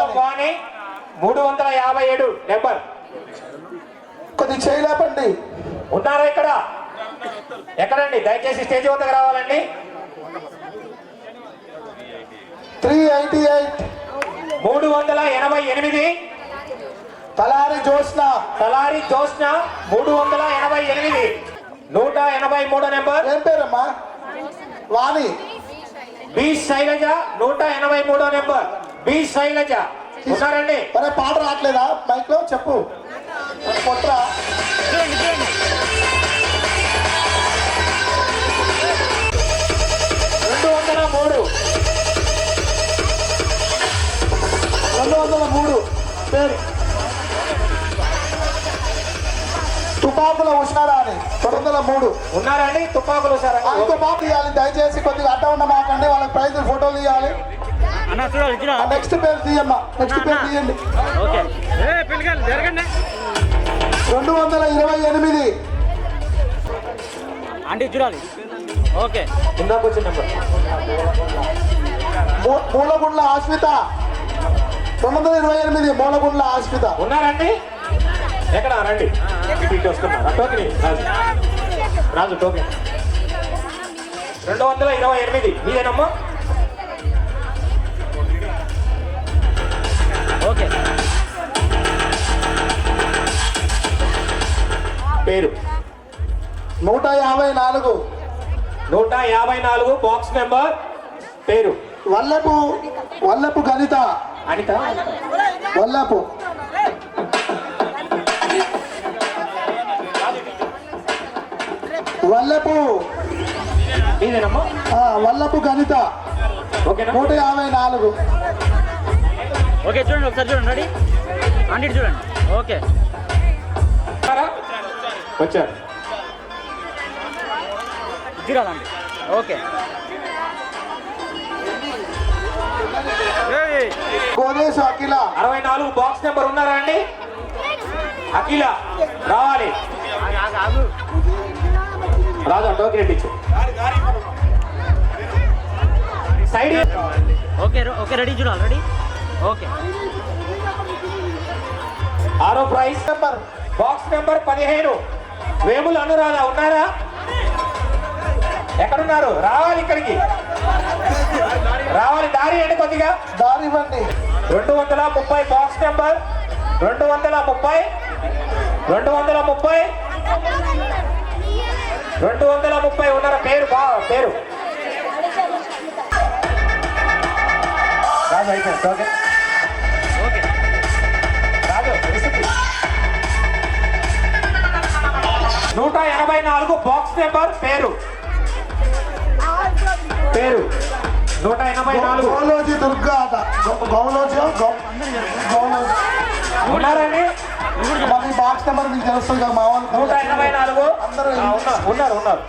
357 నెంబర్ కొద్దిగా చేయలేపండి. ఉన్నారా ఇక్కడ? ఎక్కడండి? దయచేసి స్టేజ్ వద్దకు రావాలండి. 388 388 తలారి జోష్న 388. 183 నెంబర్ ఏం పేరమ్మా? Vani. B Shailaja 183 number B Shailaja. ఉన్నారండి? మరే పాట రావట్లేదా మైక్ లో? చెప్పు కొట్రా. 203 పేరు తుపాకుల ఉషారా అని 203. ఉన్నారండి? తుపాకులు సార్ ఇంకో బాబు తీయాలి దయచేసి. కొద్దిగా అడ్డ ఉన్న మాకండి, వాళ్ళకి ప్రైజ్ ఫోటోలు తీయాలి. నెక్స్ట్ పేరు తీయమ్మా, నెక్స్ట్ పేరు తీయండి. 228 అంటే చూడాలి. ఓకే, ఇందాక వచ్చిన నెంబర్ మూలగుండ్ల ఆశ్విత 228 మూలగుండ్ల ఆశ్విత. ఉన్నారండి? ఎక్కడ రండి, ఇటు వస్తున్నారు. టోకెన్ రాజు టోకెన్ 228 మీదేనమ్మా? ఓకే. పేరు 154 బాక్స్ నెంబర్. పేరు వల్లపు గణిత అనిత. వల్లపు మీదేనమ్మా? వల్లపు గణిత ఓకేనా? 154. ఓకే, చూడండి ఒకసారి చూడండి. రెడీ అంటే చూడండి. ఓకే, వచ్చారు. చూడాలండి. Okay, Konesu Akhila 64 box number. ఉన్నారా అండి? అఖిల రావాలి. రాజా టోకెన్ ఇచ్చు. సైడ్ ఓకే ఓకే రెడీ చూడాలి రెడీ ఓకే ఆరో prize number box number 15 Vemula Anuradha ఉన్నారా? ఎక్కడున్నారు? రావాలి ఇక్కడికి, రావాలి. దారి అండి, కొద్దిగా దారి ఇవ్వండి. 230 బాక్స్ నెంబర్ 230 ఉన్నారా? పేరు పేరు రాజు అయిపోయింది. ఓకే ఓకే రాజు 184 బాక్స్ నెంబర్ పేరు 184 గౌలోజీ దుర్గా అట. గౌలోజీ ఉన్నారండి. మాకు ఈ బాక్స్ నెంబర్ మీకు తెలుస్తుంది కదా మా వాళ్ళు. 184 అందరూ ఉన్నారు.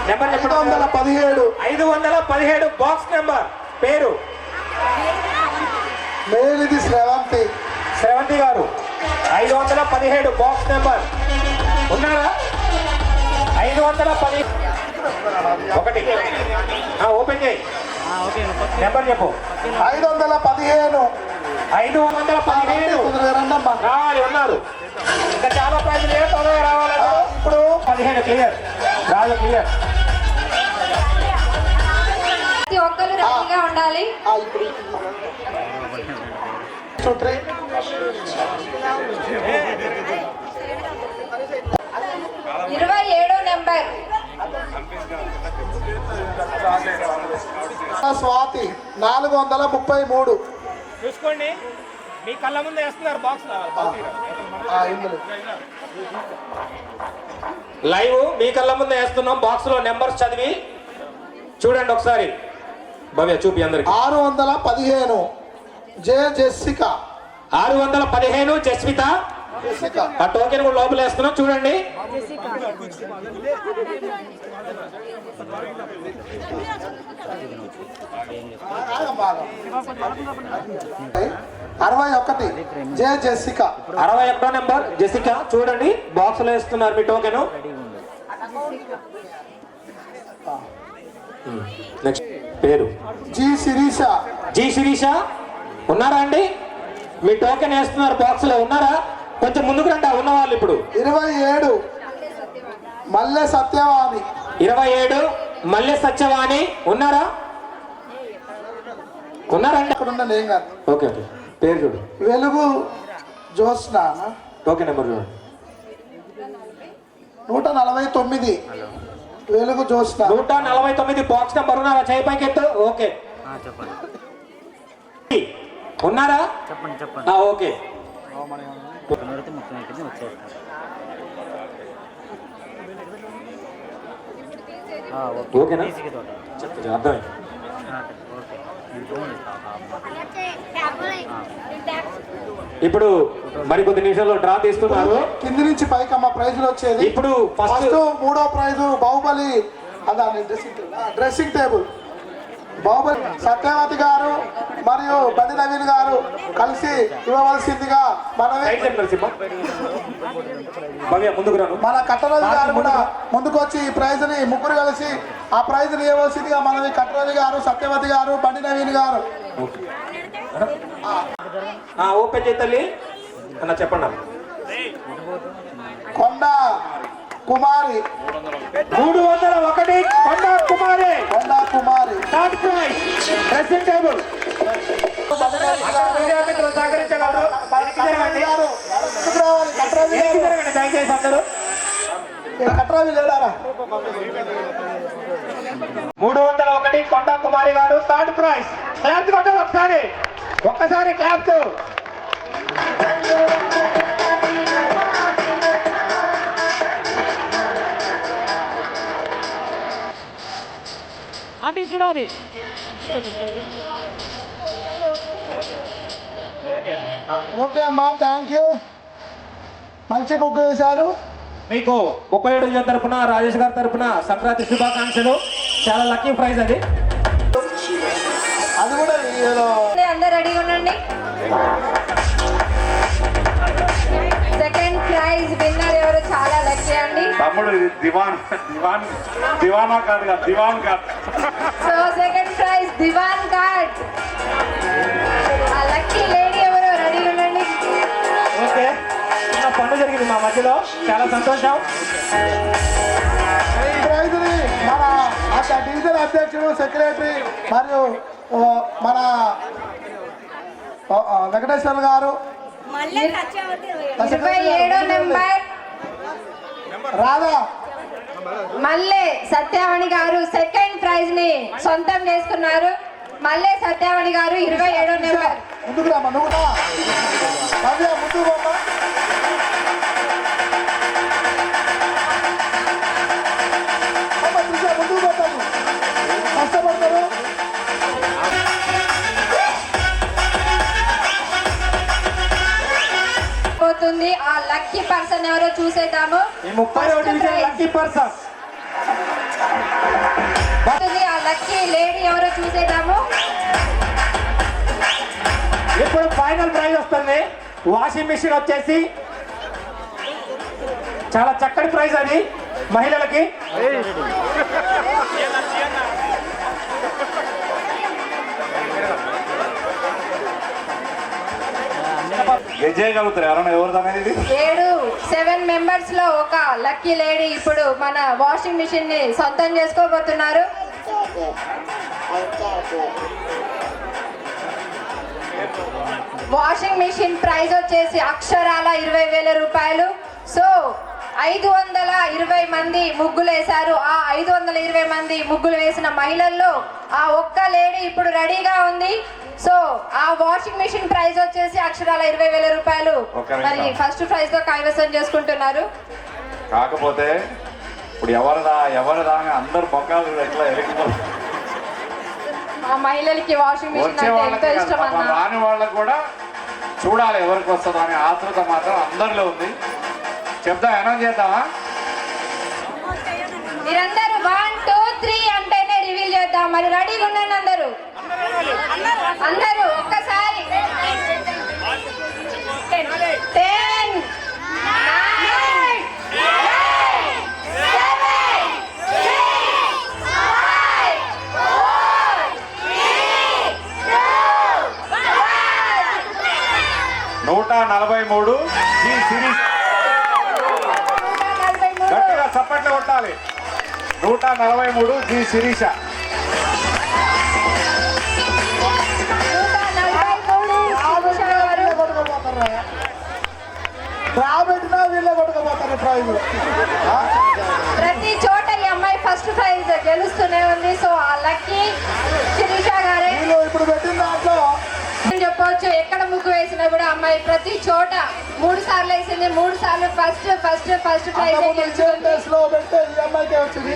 నెంబర్ 517 బాక్స్ నెంబర్ పేరు మేలిది శ్రవంతి గారు. 517 బాక్స్ నెంబర్ ఉన్నారా? 510 ఒకటి ఓపెన్ చేయి. ఓకే నెంబర్ చెప్పు. 515. 515 రావాలి. ఉన్నారు ఇంకా చాలా ప్రైజ్లు ఏ తొందరగా రావాలి. ఇప్పుడు 15 క్లియర్. రాజు క్లియర్. ప్రతి ఒక్కరు రెడీగా ఉండాలి. 27 నెంబర్ స్వాతి 433. చూసుకోండి, మీ కళ్ళ ముందు వేస్తున్నారు బాక్స్. లైవ్ మీ కళ్ళ ముందు వేస్తున్నాం. బాక్స్ లో నెంబర్స్ చదివి చూడండి ఒకసారి. భవ్య చూపి అందరికి. 615 జెస్సిక. 615 జస్మిత. ఆ టోకెన్ కూడా లోపల వేస్తున్నాం చూడండి. జెస్సిక. 61 నెంబర్ జెసిక. చూడండి బాక్స్ లో వేస్తున్నారు మీ టోకెన్. నెక్స్ట్ పేరు జి శిరీష. ఉన్నారా అండి? మీ టోకెన్ వేస్తున్నారు బాక్స్ లో. ఉన్నారా? కొంచెం ముందుకు రండి ఉన్న వాళ్ళు. ఇప్పుడు 27 మల్లె సత్యవాణి. 27 మల్లె సత్యవాణి. ఉన్నారా? ఉన్నారండి? అక్కడ ఉన్న నేను కాదు. Okay okay. పేరు చూడు. వెలుగు జ్యోత్స్న. టోకెన్ నెంబర్ చూడండి. 149 వెలుగు జ్యోత్స్న. 149 box number. ఉన్నారా? చేయి పైకి ఎత్తు. ఓకే చెప్పండి. ఉన్నారా? చెప్పండి. ఓకే. ఓకేనా? అర్థమైంది. ఇప్పుడు మరికొద్ది నిమిషాల్లో డ్రా తీస్తున్నారు. కింది నుంచి పైకి అమ్మ ప్రైజులు వచ్చేది. ఇప్పుడు ఫస్ట్ 3వ prize Baahubali dressing table. Baahubali Satyavathi గారు మరియు బండి నవీన్ గారు కలిసి ఇవ్వవలసిందిగా మన కట్టరాజు గారు కూడా ముందుకు వచ్చి ఈ ప్రైజ్ ని ముగ్గురు కలిసి ఆ ప్రైజ్ ని ఇవ్వవలసిందిగా మనవి కట్టరాజు గారు, సత్యవతి గారు, బండి నవీన్ గారు. ఓపెన్ చేయాలి అన్న చెప్పండి. కొండ Kumari. 301 Konda Kumari. Third prize dressing table. సహకరించగలరు. దయచేసి అందరూ. 301 కొండ కుమారి గారు థర్డ్ ప్రైజ్. క్లాప్స్ కొట్టాలి ఒక్కసారి క్లాప్స్. అది చూడాలి. ఓకే అమ్మా, థ్యాంక్ యూ. మంచి బుక్ చేశారు. మీకు 37 డివిజన్ తరఫున రాజేష్ గారి తరఫున సంక్రాంతి శుభాకాంక్షలు. చాలా లక్కీ ప్రైజ్ అది. అది కూడా అందరు రెడీగా ఉండండి. సెకండ్ ప్రైజ్ విన్నర్ ఎవరు? చాలా లక్కీ అండి. తమ్ముడు ఇది దివానా కాదు కదా, దివాన్ కాదు. సో సెకండ్ ప్రైజ్ దివాన్ కార్డ్. ఆ లక్కీ లేడీ ఎవరో రెడీగా ఉండండి. ఓకే, చిన్న పండుగ జరిగింది మా మధ్యలో, చాలా సంతోషం. ఈ ప్రైజ్ని మన డివిజన్ అధ్యక్షుడు, సెక్రటరీ మరియు మన వెంకటేశ్వర గారు, 27వ నెంబర్ రాధా మల్లె సత్యావణి గారు సెకండ్ ప్రైజ్ ని సొంతం చేసుకున్నారు. మల్లె సత్యావణి గారు 27వ నెంబర్. ముందుకు రామ్మా, నువ్వు రా. నవ్య, ముందుకు పోమ్మా. అమ్మ, త్రిష, ముందుకు పోతాను, కష్టపడతారు. పోతుంది. ఆ లక్కీ పర్సన్ ఎవరో చూసేద్దాము. ఈ 30వ డివిజన్ లక్కీ పర్సన్. పోతుంది. ఆ లక్కీ లేడీ ఎవరో చూసేద్దాము. ఇప్పుడు ఫైనల్ ప్రైజ్ వస్తుంది. వాషింగ్ మిషన్ వచ్చేసి చాలా చక్కటి ప్రైజ్ అది మహిళలకి. గెలిచేయగలుగుతారు ఎవరైనా, ఎవరు అనేది? 7 మెంబర్స్ లో ఒక లక్కీ లేడీ ఇప్పుడు మన వాషింగ్ మిషన్ ని సొంతం చేసుకోబోతున్నారు. వాషింగ్ మిషన్ ప్రైజ్ వచ్చేసి అక్షరాల 20,000 రూపాయలు. సో 520 మంది ముగ్గులు వేశారు. ఆ 520 మంది ముగ్గులు వేసిన మహిళల్లో ఆ ఒక్క లేడీ ఇప్పుడు రెడీగా ఉంది. సో ఆ వాషింగ్ మిషన్ ప్రైజ్ వచ్చేసి అక్షరాల 20,000 రూపాయలు మరి ఫస్ట్ ప్రైజ్ తో కైవసం చేసుకుంటున్నారు. కాకపోతే ఇప్పుడు ఎవరిదా అని అందరు మొక్కలు ఎట్లా ఎరిగిపోతారు. ఆ మహిళలకి వాషింగ్ మిషన్ వచ్చే అంటే ఎంతో ఇష్టం వాళ్ళకి అన్న. రాని వాళ్ళకు కూడా చూడాలి ఎవరికి వస్తుందో అనే ఆతృత మాత్రం అందరిలో ఉంది. చెప్తా, అనౌన్స్ చేద్దామా? మీరందరూ 1, 2, 3 అంటేనే రివీల్ చేద్దాం. మరి రెడీగా ఉండండి అందరూ. అందరూ ఒక్కసారి 10, 9, 8, 7, 6, 5, 4, 3, 2, 1. 143 ఈ సిరీస్ గట్టిగా చప్పట్లు కొట్టాలి. 143 జి శిరీష. 143 గారు. రాబెట్టినా వీళ్ళే కొట్టుకుపోతారు ప్రైజ్. ప్రతి చోట ఈ అమ్మాయి ఫస్ట్ ప్రైజ్ గెలుస్తూనే ఉంది. సో ఆ లక్కీ శిరీష గారే వీళ్ళు ఇప్పుడు పెట్టిన దాంట్లో చెప్పవచ్చు. ఎక్కడ ముగ్గు వేసినా కూడా అమ్మాయి ప్రతి చోట 3 సార్లు వేసింది. 3 సార్లు ఫస్ట్ ప్రైజ్ గెలుచుకుంది. లో పెడితే ఈ అమ్మాయికే వచ్చింది.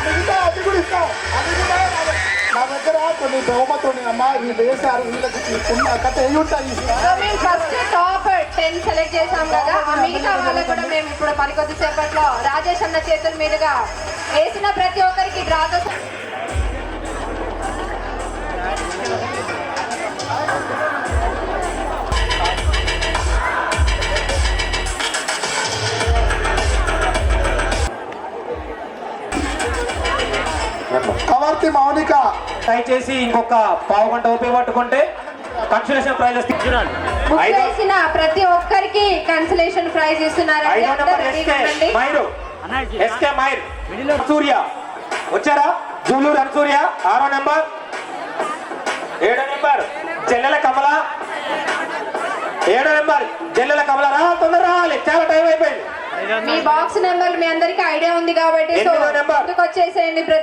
మిగతా అది కూడా ఇస్తాం. అది కూడా నా దగ్గర కొన్ని బహుమతులు అమ్మా. వీళ్ళు వేసారు, వీళ్ళకి ఉన్న కథ ఏ ఉంటాయి. సో మేము ఫస్ట్ టాప్ 10 సెలెక్ట్ చేసాం కదా. ఆ మిగతా వాళ్ళకు కూడా మేము ఇప్పుడు మరికొద్ది సేపట్లో రాజేష్ అన్న చేతుల మీదుగా వేసిన ప్రతి ఒక్కరికి డ్రాతో కవర్తి మౌనిక. దయచేసి ఇంకొక పావు గంట ఓపిక పట్టుకుంటే కన్సలేషన్ ప్రైజ్ వస్తుంది. బుక్ చేసిన ప్రతి ఒక్కరికి కన్సలేషన్ ప్రైజ్ ఇస్తున్నారు. 5వ నెంబర్ ఎస్కే మైర్ సూర్య వచ్చారా? జూలూరు అన్సూర్య. 6వ నెంబర్ 7వ నెంబర్ జల్లెల కమల. 7వ నెంబర్ జల్లెల కమల. తొందర రావాలి, చాలా టైం అయిపోయింది. మీ బాక్స్ నెంబర్ మీ అందరికి ఐడియా ఉంది కాబట్టి సో ముందుకు వచ్చేసేయండి.